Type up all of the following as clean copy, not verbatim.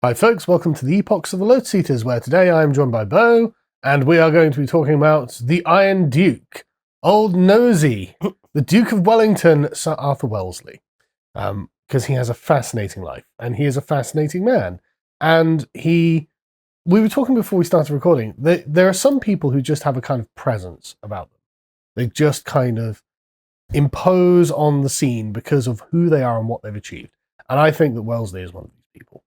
Hi folks, welcome to the Epochs of the Lotus Eaters, where today I am joined by Bo, and we are going to be talking about the Iron Duke, Old Nosy, the Duke of Wellington, Sir Arthur Wellesley, because he has a fascinating life, and he is a fascinating man. And we were talking before we started recording, there are some people who just have a kind of presence about them. They just kind of impose on the scene because of who they are and what they've achieved. And I think that Wellesley is one of these people.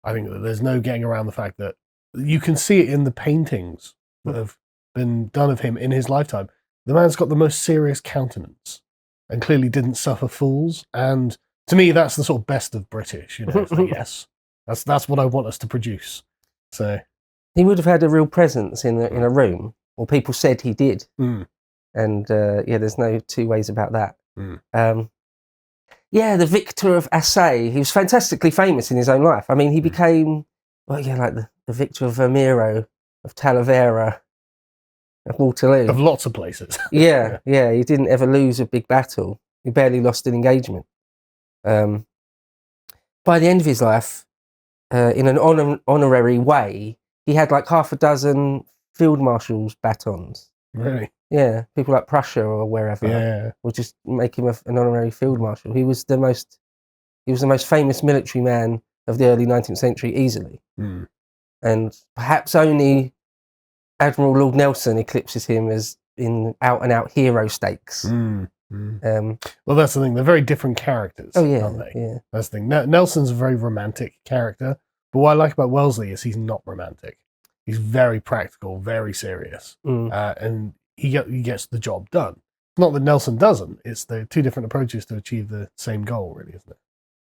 I think that there's no getting around the fact that you can see it in the paintings that have been done of him in his lifetime. The man's got the most serious countenance and clearly didn't suffer fools. And to me, that's the sort of best of British. You know, it's like, yes, that's what I want us to produce. So he would have had a real presence in a room, or people said he did. And there's no two ways about that. The victor of Assay. He was fantastically famous in his own life. I mean, he became, like the victor of Vermiro, of Talavera, of Waterloo. Of lots of places. yeah, he didn't ever lose a big battle. He barely lost an engagement. By the end of his life, in an honorary way, he had like half a dozen field marshal's batons. Really? Yeah, people like Prussia or wherever would just make him an honorary field marshal. He was the most famous military man of the early 19th century, easily. And perhaps only Admiral Lord Nelson eclipses him as in out-and-out hero stakes. Well, that's the thing. They're very different characters, aren't they? Yeah. That's the thing. Nelson's a very romantic character, but what I like about Wellesley is he's not romantic. He's very practical, very serious, and he gets the job done. Not that Nelson doesn't. It's the two different approaches to achieve the same goal, really, isn't it?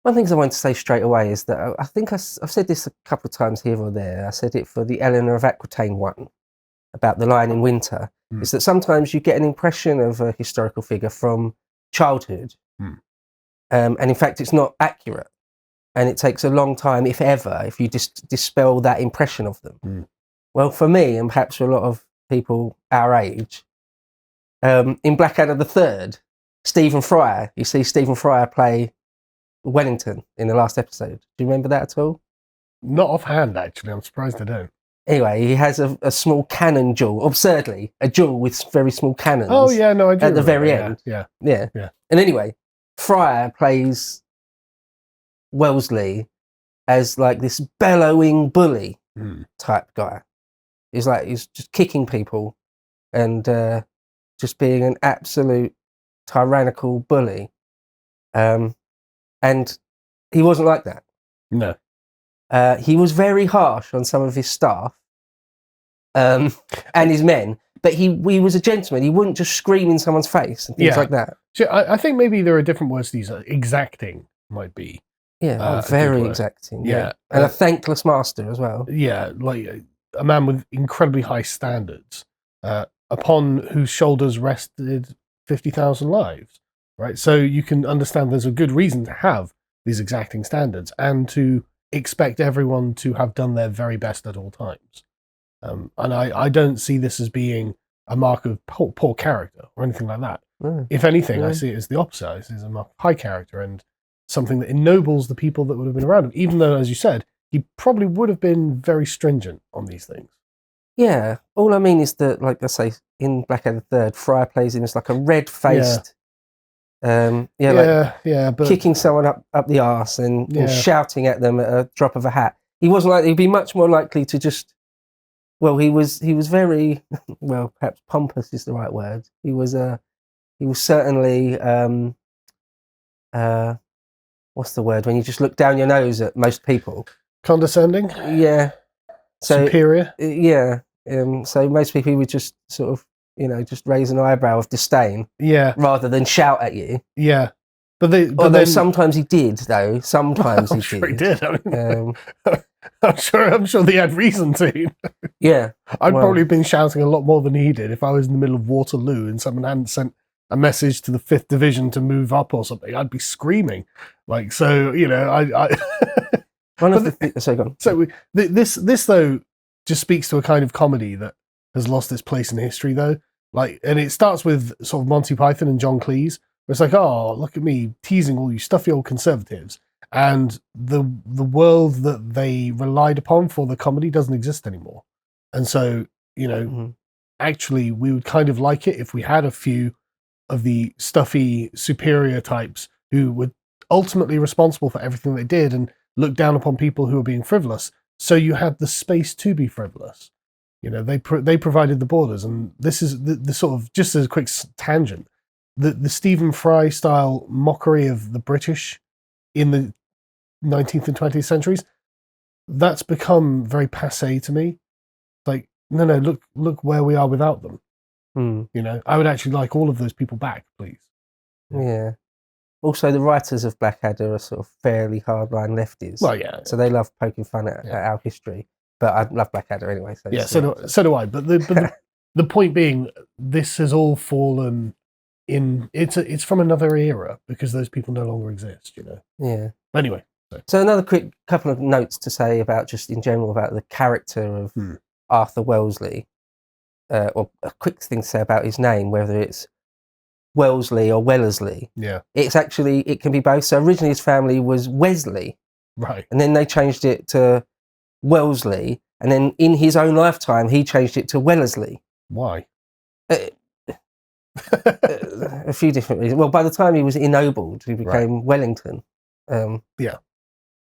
One of the things I want to say straight away is that I think I've said this a couple of times here or there. I said it for the Eleanor of Aquitaine one about the Lion in Winter, is that sometimes you get an impression of a historical figure from childhood, and in fact it's not accurate, and it takes a long time, if ever, if you dispel that impression of them. Well, for me, and perhaps for a lot of people our age, in Blackadder III, Stephen Fry, you see Stephen Fry play Wellington in the last episode. Do you remember that at all? Not offhand, actually. I'm surprised I don't. Anyway, he has a small cannon duel, absurdly, a duel with very small cannons. Oh, yeah, no, I do. At the very end. Yeah. And anyway, Fryer plays Wellesley as like this bellowing bully type guy. He's just kicking people and just being an absolute tyrannical bully. And he wasn't like that. No. He was very harsh on some of his staff and his men, but he was a gentleman. He wouldn't just scream in someone's face and things like that. So I think maybe there are different words to use. Exacting might be. Yeah, very exacting. Yeah. And a thankless master as well. Yeah, like a man with incredibly high standards, upon whose shoulders rested 50,000 lives, right? So you can understand there's a good reason to have these exacting standards and to expect everyone to have done their very best at all times. And I don't see this as being a mark of poor character or anything like that. If anything, I see it as the opposite. I see it as a mark of high character and something that ennobles the people that would have been around him, even though, as you said, he probably would have been very stringent on these things. Yeah. All I mean is that, like I say, in Blackadder III, Fryer plays him as like a red-faced, but kicking someone up the arse and shouting at them at a drop of a hat. He wasn't like, he'd be much more likely to just, he was very, perhaps pompous is the right word. He was certainly, what's the word, when you just look down your nose at most people? Condescending? Yeah. Superior? Yeah. So most people would just sort of, just raise an eyebrow of disdain. Yeah. Rather than shout at you. Yeah. But then sometimes he did, though. Sometimes I'm sure he did. I mean, I'm sure they had reason to. Yeah. I'd probably been shouting a lot more than he did if I was in the middle of Waterloo and someone hadn't sent a message to the 5th Division to move up or something. I'd be screaming. Like, so, this though just speaks to a kind of comedy that has lost its place in history, though. Like, and it starts with sort of Monty Python and John Cleese. Where it's like, oh, look at me teasing all you stuffy old conservatives, and the world that they relied upon for the comedy doesn't exist anymore. And so, actually, we would kind of like it if we had a few of the stuffy superior types who were ultimately responsible for everything they did and looked down upon people who were being frivolous. So you had the space to be frivolous. They provided the borders, and this is the sort of, just as a quick tangent, the Stephen Fry style mockery of the British in the 19th and 20th centuries, that's become very passé to me. Like, no, look where we are without them. I would actually like all of those people back, please. Yeah. Also, the writers of Blackadder are sort of fairly hardline lefties. Well, yeah. So they love poking fun at our history. But I love Blackadder anyway. So yeah, so do I. But the point being, this has all fallen in. It's from another era because those people no longer exist. Yeah. Anyway. So another quick couple of notes to say about just in general about the character of Arthur Wellesley. Or a quick thing to say about his name, whether it's Wellesley or Wellesley. Yeah. It can be both. So originally his family was Wesley. Right. And then they changed it to Wellesley. And then in his own lifetime, he changed it to Wellesley. Why? A few different reasons. Well, by the time he was ennobled, he became Wellington. Yeah.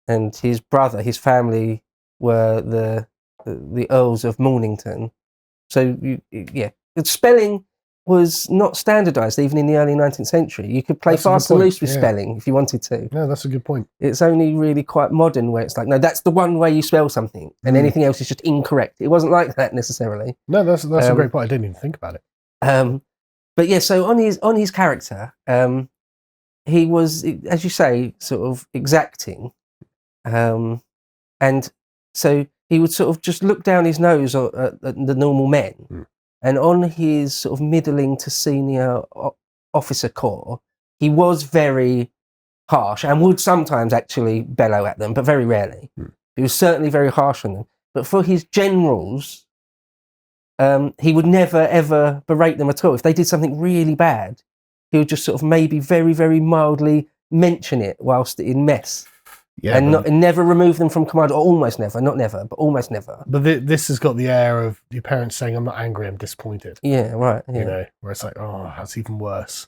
And his brother, his family were the Earls of Mornington. So, the spelling was not standardised even in the early 19th century. You could play fast and loose with spelling if you wanted to. No, that's a good point. It's only really quite modern where it's like, no, that's the one way you spell something, and anything else is just incorrect. It wasn't like that necessarily. No, that's a great point. I didn't even think about it. But yeah, so on his character, he was, as you say, sort of exacting, and so he would sort of just look down his nose at the normal men. And on his sort of middling to senior officer corps, he was very harsh and would sometimes actually bellow at them, but very rarely. He was certainly very harsh on them. But for his generals, he would never, ever berate them at all. If they did something really bad, he would just sort of maybe very, very mildly mention it whilst in mess. Yeah, and never remove them from command, or almost never, not never, but almost never. But this has got the air of your parents saying, "I'm not angry, I'm disappointed." Yeah, right. Yeah. Where it's like, oh, that's even worse.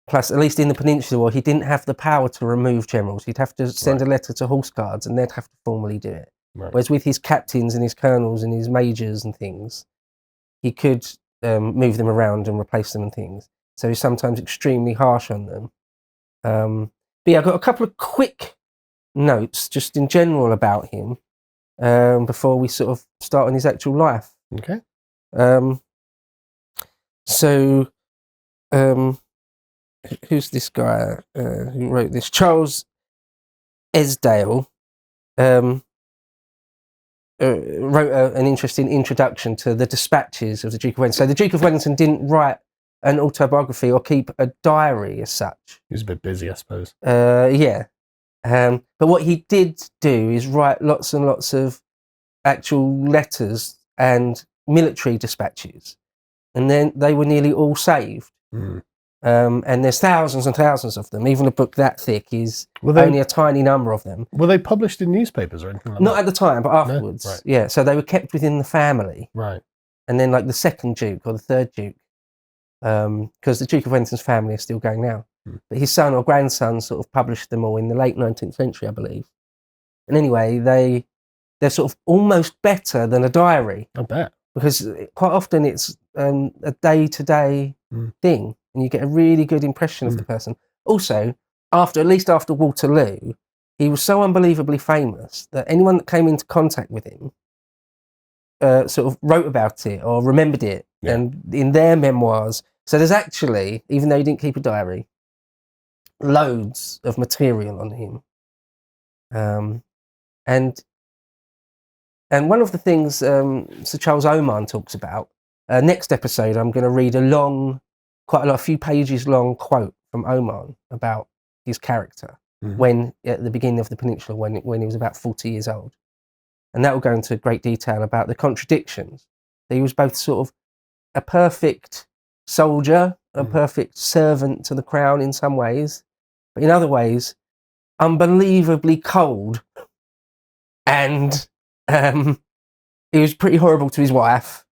Plus, at least in the Peninsula War, he didn't have the power to remove generals. He'd have to send a letter to Horse Guards, and they'd have to formally do it. Right. Whereas with his captains and his colonels and his majors and things, he could move them around and replace them and things. So he's sometimes extremely harsh on them. But yeah, I've got a couple of quick notes just in general about him before we sort of start on his actual life. Okay. Who's this guy who wrote this? Charles Esdale wrote an interesting introduction to the dispatches of the Duke of Wellington. So the Duke of Wellington didn't write an autobiography or keep a diary as such. He was a bit busy, I suppose. Yeah. But what he did do is write lots and lots of actual letters and military dispatches. And then they were nearly all saved. And there's thousands and thousands of them. Even a book that thick is only a tiny number of them. Were they published in newspapers or anything like that? Not at the time, but afterwards. No? Right. Yeah, so they were kept within the family. Right. And then like the second Duke or the third Duke, because the Duke of Wellington's family is still going now. But his son or grandson sort of published them all in the late 19th century, I believe. And anyway, they're sort of almost better than a diary. I bet. Because quite often it's a day-to-day thing, and you get a really good impression of the person. Also, at least after Waterloo, he was so unbelievably famous that anyone that came into contact with him sort of wrote about it or remembered it, and in their memoirs. So there's actually, even though he didn't keep a diary, loads of material on him. And one of the things Sir Charles Oman talks about, next episode, I'm going to read a few pages long quote from Oman about his character when at the beginning of the Peninsula, when he was about 40 years old. And that will go into great detail about the contradictions. He was both sort of a perfect soldier, a perfect servant to the crown in some ways, but in other ways, unbelievably cold, and he was pretty horrible to his wife,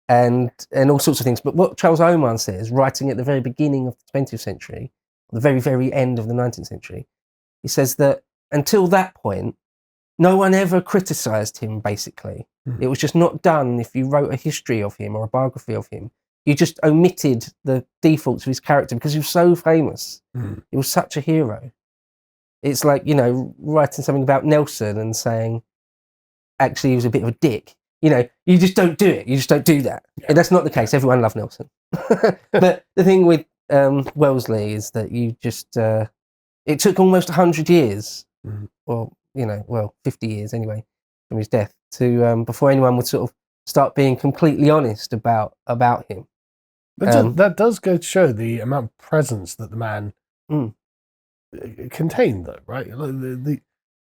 and all sorts of things. But what Charles Oman says, writing at the very beginning of the 20th century, the very, very end of the 19th century, he says that until that point, no one ever criticised him, basically. It was just not done if you wrote a history of him or a biography of him. You just omitted the defaults of his character because he was so famous. He was such a hero. It's like, writing something about Nelson and saying, actually, he was a bit of a dick. You just don't do it. You just don't do that. Yeah. And that's not the case. Everyone loved Nelson. But the thing with Wellesley is that you just... it took almost 100 years, or 50 years anyway, from his death, to before anyone would sort of start being completely honest about him. That does go to show the amount of presence that the man contained, though, right?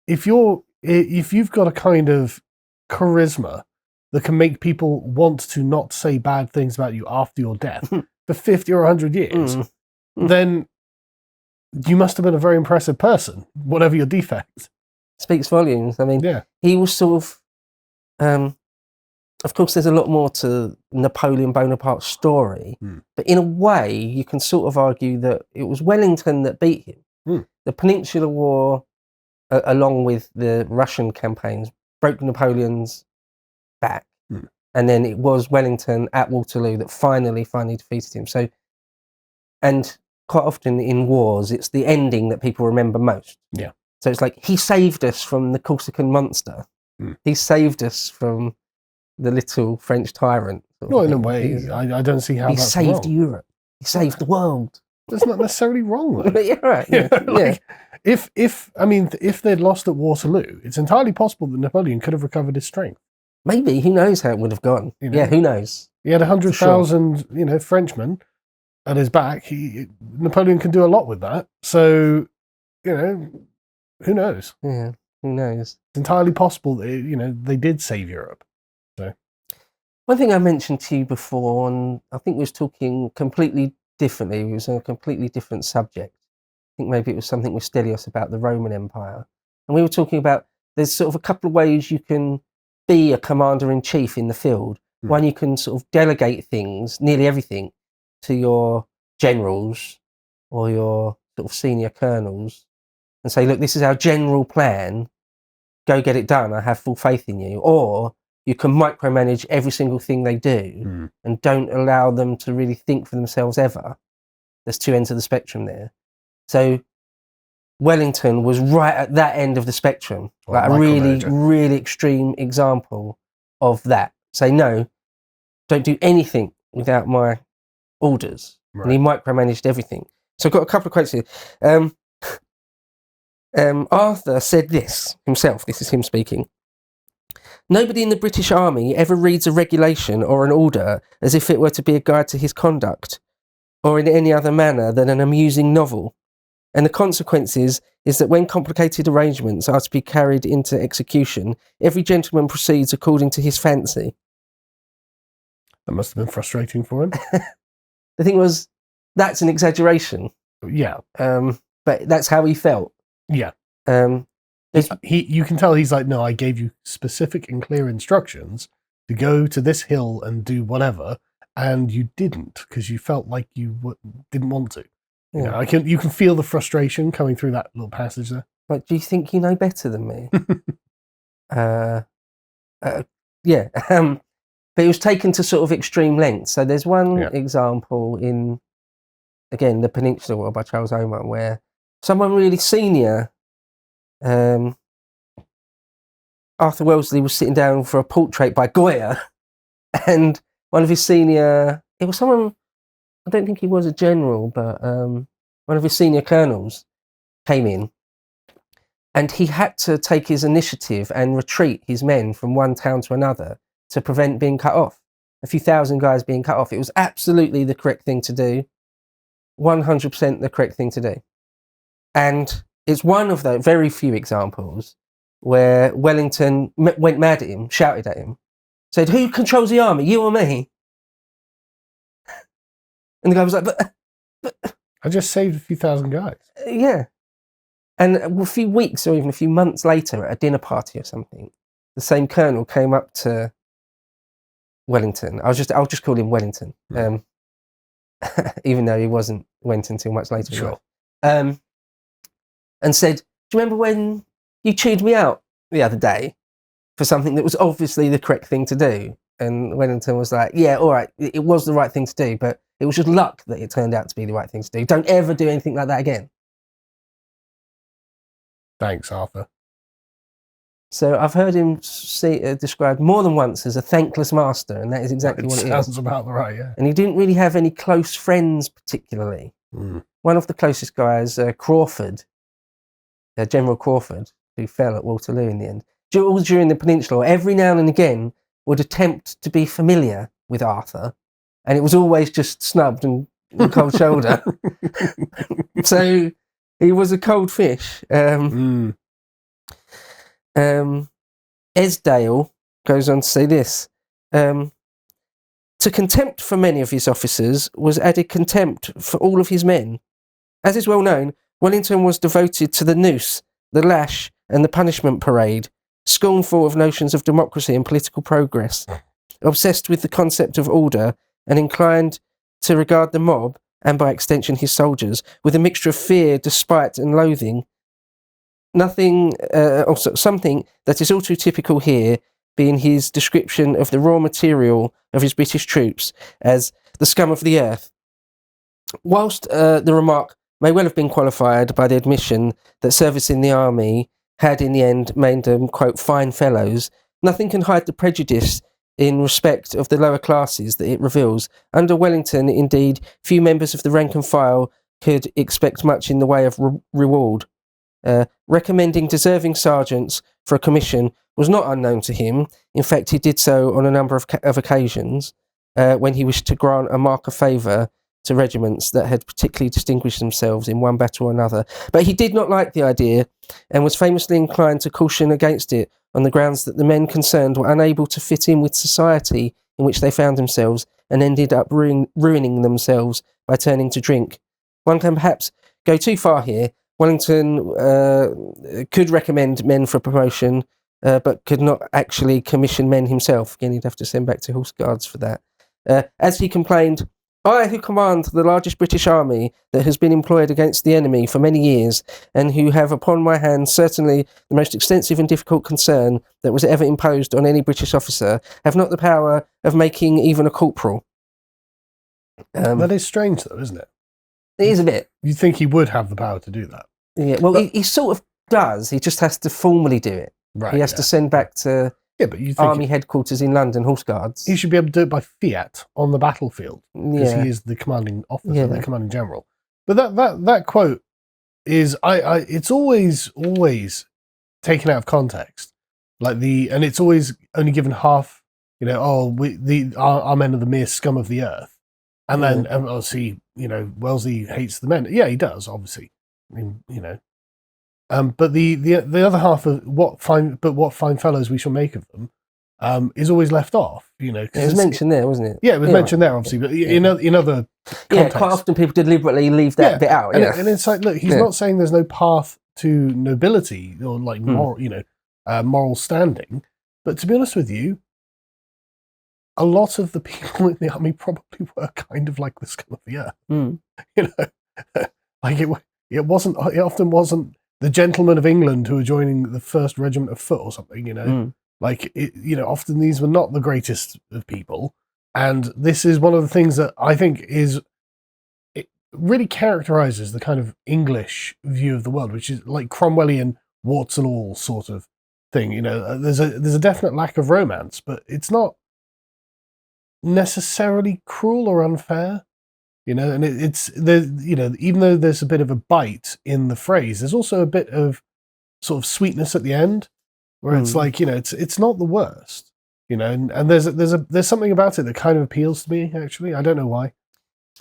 If you've got a kind of charisma that can make people want to not say bad things about you after your death for 50 or 100 years, then you must have been a very impressive person, whatever your defects. Speaks volumes. I mean, he was sort of course, there's a lot more to Napoleon Bonaparte's story, but in a way, you can sort of argue that it was Wellington that beat him. The Peninsular War, along with the Russian campaigns, broke Napoleon's back, and then it was Wellington at Waterloo that finally defeated him. So, and quite often in wars, it's the ending that people remember most. Yeah. So it's like, he saved us from the Corsican monster. He saved us from the little French tyrant. Well, in a way, I don't see how that's wrong. He saved Europe. He saved the world. That's not necessarily wrong, though. But you're right. Yeah. If they'd lost at Waterloo, it's entirely possible that Napoleon could have recovered his strength. Maybe. Who knows how it would have gone? Yeah, who knows? He had 100,000, Frenchmen at his back. Napoleon can do a lot with that. So, who knows? Yeah, who knows? It's entirely possible that, they did save Europe. So, one thing I mentioned to you before, and I think we was talking completely differently. It was a completely different subject. I think maybe it was something with Stelios about the Roman Empire. And we were talking about there's sort of a couple of ways you can be a commander-in-chief in the field. One, you can sort of delegate things, nearly everything, to your generals or your sort of senior colonels and say, look, this is our general plan. Go get it done. I have full faith in you. Or you can micromanage every single thing they do and don't allow them to really think for themselves ever. There's two ends of the spectrum there. So Wellington was right at that end of the spectrum, like a really, really extreme example of that. Say, no, don't do anything without my orders. Right. And he micromanaged everything. So I've got a couple of quotes here. Arthur said this himself. This is him speaking. Nobody in the British Army ever reads a regulation or an order as if it were to be a guide to his conduct, or in any other manner than an amusing novel. And the consequences is that when complicated arrangements are to be carried into execution, every gentleman proceeds according to his fancy. That must have been frustrating for him. The thing was, that's an exaggeration. Yeah. But that's how he felt. Yeah. You can tell he's like, no, I gave you specific and clear instructions to go to this hill and do whatever, and you didn't because you felt like you didn't want to. Yeah. You can feel the frustration coming through that little passage there. Like, do you think you know better than me? Yeah. But it was taken to sort of extreme lengths. So there's one example in, again, the Peninsular War by Charles Oman, where someone really senior, Arthur Wellesley, was sitting down for a portrait by Goya, and one of his senior, it was someone, I don't think he was a general, but one of his senior colonels came in, and he had to take his initiative and retreat his men from one town to another to prevent being cut off. A few thousand guys being cut off. It was absolutely the correct thing to do. 100% the correct thing to do. And it's one of the very few examples where Wellington went mad at him, shouted at him, said, "Who controls the army, you or me?" And the guy was like, but I just saved a few thousand guys. Yeah. And a few weeks or even a few months later, at a dinner party or something, the same colonel came up to Wellington. I'll just call him Wellington, even though he went until much later. Sure. And said, "Do you remember when you chewed me out the other day for something that was obviously the correct thing to do?" And Wellington was like, "Yeah, all right, it was the right thing to do, but it was just luck that it turned out to be the right thing to do. Don't ever do anything like that again." Thanks, Arthur. So I've heard him described more than once as a thankless master, and that is exactly what it is. Sounds about right, yeah. And he didn't really have any close friends, particularly. One of the closest guys, Crawford, General Crawford, who fell at Waterloo in the end, all during the Peninsula, every now and again would attempt to be familiar with Arthur, and it was always just snubbed and cold shoulder. So he was a cold fish. Esdale goes on to say this. To contempt for many of his officers was added contempt for all of his men. As is well known, Wellington was devoted to the noose, the lash, and the punishment parade, scornful of notions of democracy and political progress, obsessed with the concept of order, and inclined to regard the mob, and by extension his soldiers, with a mixture of fear, despite, and loathing. Something that is all too typical here, being his description of the raw material of his British troops as the scum of the earth. Whilst the remark may well have been qualified by the admission that service in the army had in the end made them, quote, fine fellows, nothing can hide the prejudice in respect of the lower classes that it reveals. Under Wellington, indeed, few members of the rank and file could expect much in the way of reward. Recommending deserving sergeants for a commission was not unknown to him. In fact, he did so on a number of occasions when he wished to grant a mark of favour to regiments that had particularly distinguished themselves in one battle or another. But he did not like the idea and was famously inclined to caution against it on the grounds that the men concerned were unable to fit in with society in which they found themselves and ended up ruining themselves by turning to drink. One can perhaps go too far here. Wellington could recommend men for promotion, but could not actually commission men himself. Again, he'd have to send back to Horse Guards for that. As he complained, "I, who command the largest British army that has been employed against the enemy for many years, and who have upon my hands certainly the most extensive and difficult concern that was ever imposed on any British officer, have not the power of making even a corporal." That is strange, though, isn't it? It is a bit. You'd think he would have the power to do that. Yeah, well, he sort of does. He just has to formally do it. Right. He has to send back to but you think army headquarters in London, Horse Guards. he should be able to do it by fiat on the battlefield because Yeah. he is the commanding officer, the commanding general. But that quote is it's always taken out of context, and it's always only given half. Our men are the mere scum of the earth, and then obviously Wellesley hates the men. Yeah, he does, obviously. I mean, but the other half of what fine fellows we shall make of them is always left off. It was mentioned there, wasn't it? Yeah, it was mentioned there, obviously, but in other contexts, quite often people deliberately leave that bit out. And it's like, look, he's not saying there's no path to nobility or moral standing, but to be honest with you, a lot of the people in the army probably were kind of like the scum of the earth. Like it often wasn't the gentlemen of England who were joining the 1st Regiment of Foot or something. Often these were not the greatest of people, and this is one of the things that I think it really characterizes the kind of English view of the world, which is like Cromwellian warts and all sort of thing. There's a definite lack of romance, but it's not necessarily cruel or unfair. And it's even though there's a bit of a bite in the phrase, there's also a bit of sort of sweetness at the end, where it's like it's not the worst, and there's something about it that kind of appeals to me. Actually, I don't know why.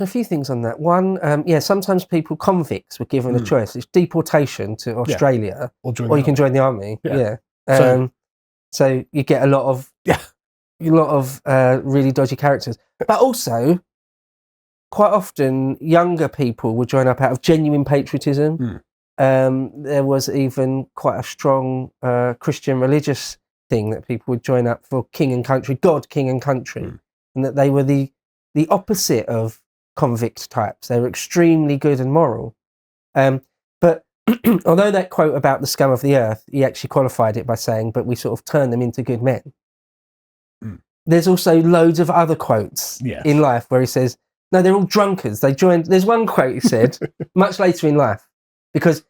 A few things on that. One, sometimes convicts were given a choice: it's deportation to Australia, or you can join the army. So you get a lot of really dodgy characters, but also, quite often, younger people would join up out of genuine patriotism. There was even quite a strong Christian religious thing that people would join up for king and country, God, king and country, and that they were the opposite of convict types. They were extremely good and moral. But although that quote about the scum of the earth, he actually qualified it by saying, but we sort of turn them into good men. There's also loads of other quotes in life where he says, no, they're all drunkards. They joined. There's one quote he said much later in life, because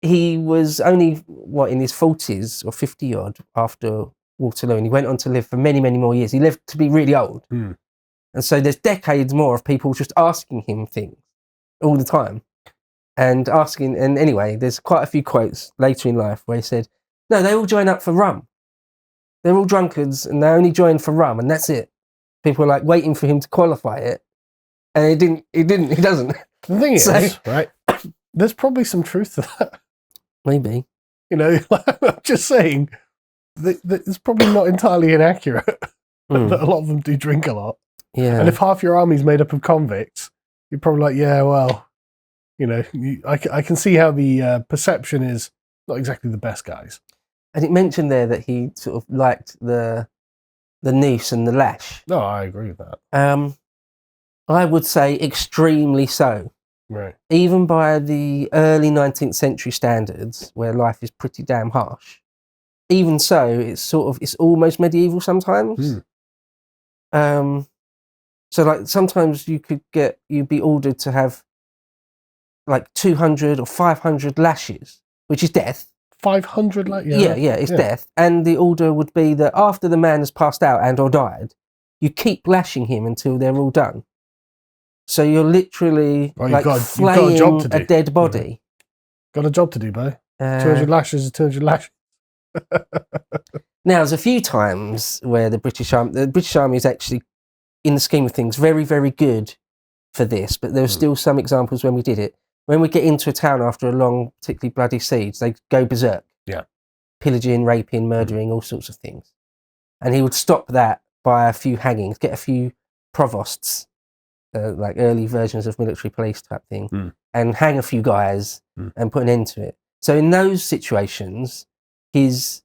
he was only, in his 40s or 50 odd after Waterloo, and he went on to live for many, many more years. He lived to be really old. And so there's decades more of people just asking him things all the time. And anyway, there's quite a few quotes later in life where he said, no, they all join up for rum. They're all drunkards and they only join for rum, and that's it. People are like waiting for him to qualify it. And he doesn't. The thing is, right, there's probably some truth to that. Maybe. You know, I'm just saying that it's probably not entirely inaccurate that a lot of them do drink a lot. Yeah. And if half your army's made up of convicts, you're probably like, yeah, well, you know, I can see how the perception is not exactly the best guys. And it mentioned there that he sort of liked the noose and the lash. No, I agree with that. I would say extremely so. Right. Even by the early 19th century standards, where life is pretty damn harsh. Even so, it's almost medieval sometimes. So like sometimes you'd be ordered to have like 200 or 500 lashes, which is death. 500 it's death. And the order would be that after the man has passed out and or died, you keep lashing him until they're all done. So you're literally flaying a dead body. Got a job to do, Bo. 200 lashes is 200 lashes. Now, there's a few times where the British Army is actually, in the scheme of things, very, very good for this, but there are still some examples when we did it. When we get into a town after a long, particularly bloody siege, they go berserk. Yeah. Pillaging, raping, murdering, all sorts of things. And he would stop that by a few hangings, get a few provosts, like early versions of military police type thing, and hang a few guys and put an end to it. So in those situations, his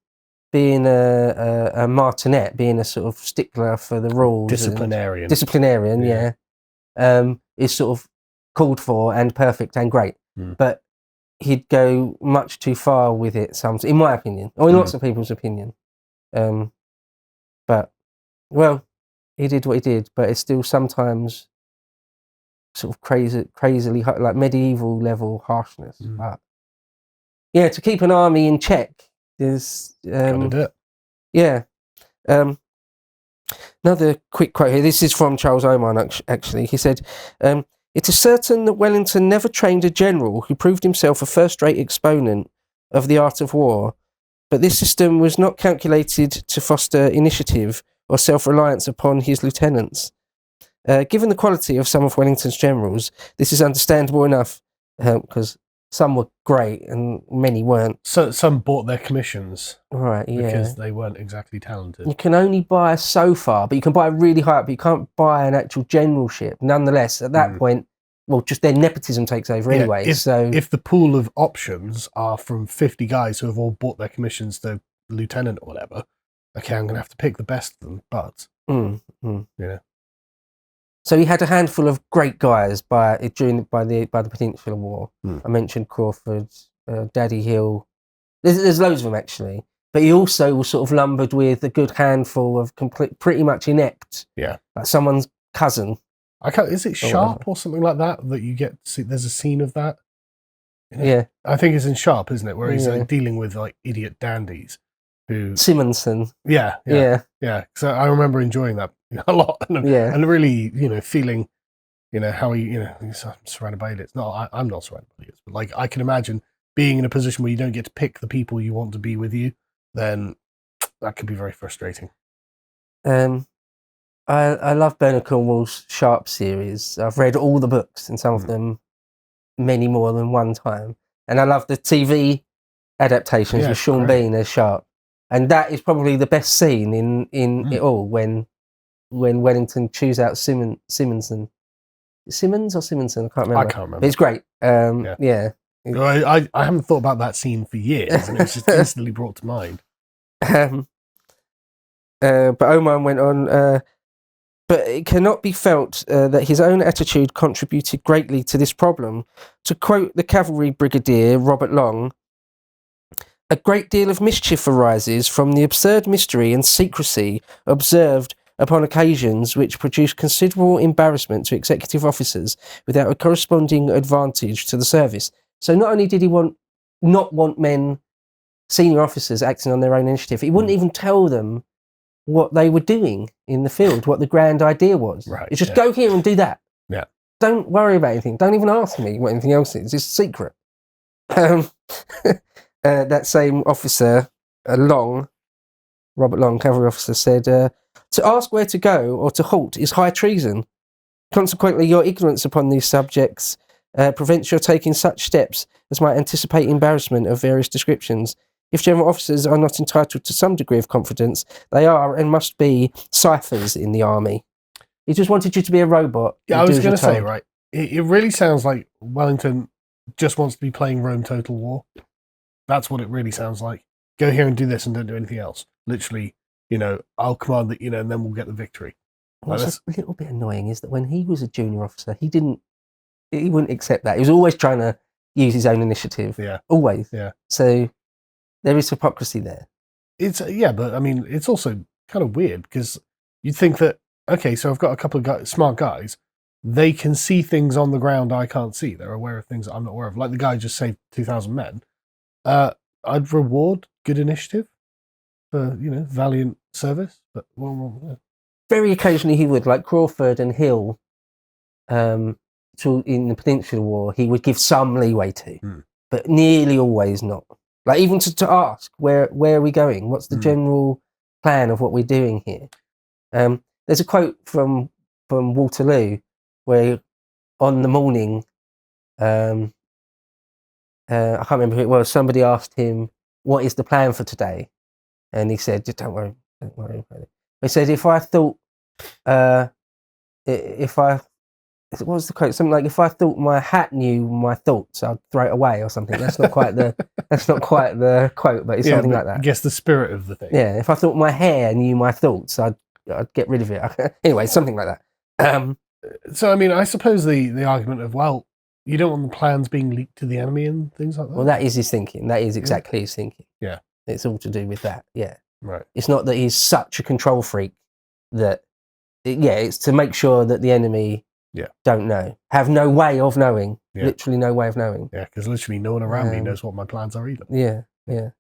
being a martinet, being a sort of stickler for the rules, disciplinarian, is sort of called for and perfect and great. But he'd go much too far with it, in my opinion, or in lots of people's opinion. But, well, he did what he did, but it's still sometimes sort of crazily, like medieval level harshness. But, yeah, to keep an army in check is... gotta do it. Yeah. Another quick quote here. This is from Charles Oman, actually. He said, it is certain that Wellington never trained a general who proved himself a first-rate exponent of the art of war, but this system was not calculated to foster initiative or self-reliance upon his lieutenants. Given the quality of some of Wellington's generals, this is understandable enough, because some were great and many weren't. So some bought their commissions, right? Yeah, because they weren't exactly talented. You can only buy so far, but you can buy really high up. But you can't buy an actual generalship. Nonetheless, at that point, well, just their nepotism takes over anyway. If the pool of options are from 50 guys who have all bought their commissions to lieutenant or whatever, okay, I'm going to have to pick the best of them. But yeah. So he had a handful of great guys by the Peninsular War. I mentioned Crawford, Daddy Hill. There's loads of them actually, but he also was sort of lumbered with a good handful of pretty much inept. Yeah, like someone's cousin. Is it Sharp or something like that you get? There's a scene of that. Yeah, I think it's in Sharp, isn't it, where he's dealing with like idiot dandies. Simonson. Yeah. So I remember enjoying that a lot, and really, feeling, how he's surrounded by idiots. No, I'm not surrounded by idiots, but like I can imagine being in a position where you don't get to pick the people you want to be with you. Then that could be very frustrating. I love Bernard Cornwell's Sharp series. I've read all the books, and some of them many more than one time. And I love the TV adaptations with Sean Bean as Sharp. And that is probably the best scene in it all, when Wellington chews out Simonson. Simmons or Simonson? I can't remember. But it's great. Yeah. I haven't thought about that scene for years, and it was just instantly brought to mind. But Oman went on, but it cannot be felt that his own attitude contributed greatly to this problem. To quote the cavalry brigadier Robert Long, "A great deal of mischief arises from the absurd mystery and secrecy observed upon occasions which produce considerable embarrassment to executive officers without a corresponding advantage to the service." So not only did he not want men, senior officers, acting on their own initiative, he wouldn't even tell them what they were doing in the field, what the grand idea was. Right, It's just go here and do that. Yeah. Don't worry about anything. Don't even ask me what anything else is. It's a secret. That same officer, Robert Long, cavalry officer, said, "To ask where to go or to halt is high treason. Consequently, your ignorance upon these subjects prevents your taking such steps as might anticipate embarrassment of various descriptions. If general officers are not entitled to some degree of confidence, they are and must be ciphers in the army." He just wanted you to be a robot. Yeah, I was going to say, right, it really sounds like Wellington just wants to be playing Rome Total War. That's what it really sounds like. Go here and do this and don't do anything else. Literally, I'll command that, and then we'll get the victory. What's a little bit annoying is that when he was a junior officer, he wouldn't accept that. He was always trying to use his own initiative. Yeah. Always. Yeah. So there is hypocrisy there. But I mean, it's also kind of weird because you'd think that, okay, so I've got a couple of smart guys. They can see things on the ground I can't see. They're aware of things that I'm not aware of. Like the guy who just saved 2,000 men. I'd reward good initiative for, valiant service. But Very occasionally he would, like Crawford and Hill, in the Peninsular War, he would give some leeway to, but nearly always not. Like even to ask, where are we going? What's the general plan of what we're doing here? There's a quote from Waterloo where on the morning, I can't remember who it was, somebody asked him, "What is the plan for today?" And he said, "Just don't worry about it." He said, what was the quote? Something like, "If I thought my hat knew my thoughts, I'd throw it away," or something. That's not quite the quote, but it's something like that. I guess the spirit of the thing. Yeah, if I thought my hair knew my thoughts, I'd get rid of it. Anyway, something like that. So I mean, I suppose the argument of, well, you don't want the plans being leaked to the enemy and things like that. Well, that is his thinking. That is exactly his thinking. Yeah, it's all to do with that. Yeah, right. It's not that he's such a control freak that. It's to make sure that the enemy don't know, have no way of knowing, literally no way of knowing. Yeah, because literally no one around me knows what my plans are either. Yeah.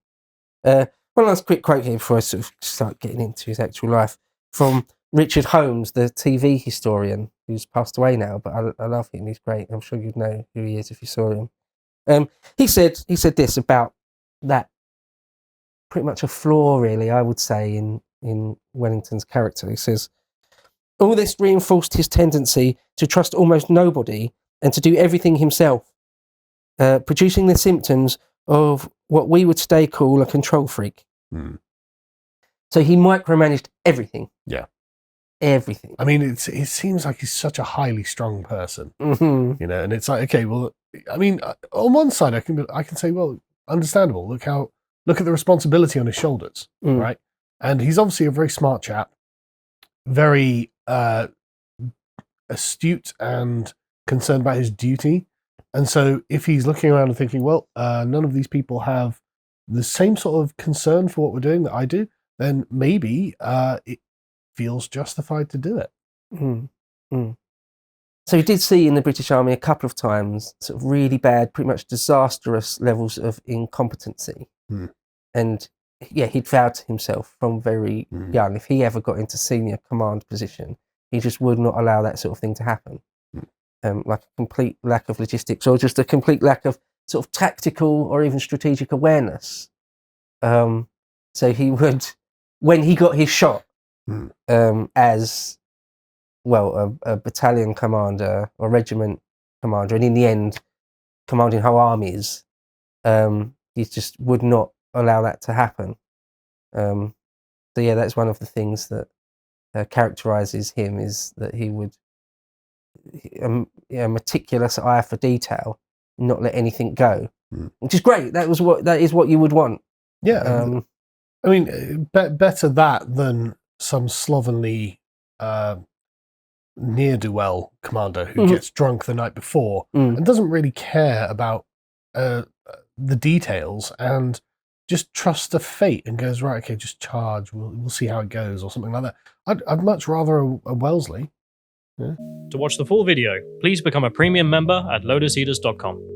One last quick quote here before I sort of start getting into his actual life, from Richard Holmes, the TV historian, who's passed away now, but I love him. He's great. I'm sure you'd know who he is if you saw him. He said this about that, pretty much a flaw, really, I would say, in Wellington's character. He says, "All this reinforced his tendency to trust almost nobody and to do everything himself, producing the symptoms of what we would today call a control freak." So he micromanaged everything. Yeah. Everything. I mean, it seems like he's such a highly strung person, Mm-hmm. and it's like, okay, well, I mean, on one side, I can say, well, understandable. Look at the responsibility on his shoulders, right? And he's obviously a very smart chap, very astute and concerned about his duty. And so if he's looking around and thinking, well, none of these people have the same sort of concern for what we're doing that I do, then maybe it feels justified to do it. So he did see in the British Army a couple of times sort of really bad, pretty much disastrous levels of incompetency. And he'd vowed to himself from very young, if he ever got into senior command position, he just would not allow that sort of thing to happen. Like a complete lack of logistics, or just a complete lack of sort of tactical or even strategic awareness. So he would, when he got his shot as, well, a battalion commander or regiment commander, and in the end, commanding whole armies, he just would not allow that to happen. So that's one of the things that characterizes him, is that he would a meticulous eye for detail, not let anything go. which is great. That is what you would want. Yeah. I mean, better that than some slovenly ne'er-do-well commander who gets drunk the night before and doesn't really care about the details and just trusts to fate and goes, right, okay, just charge. We'll see how it goes, or something like that. I'd much rather a Wellesley. Yeah. To watch the full video, please become a premium member at lotuseaters.com.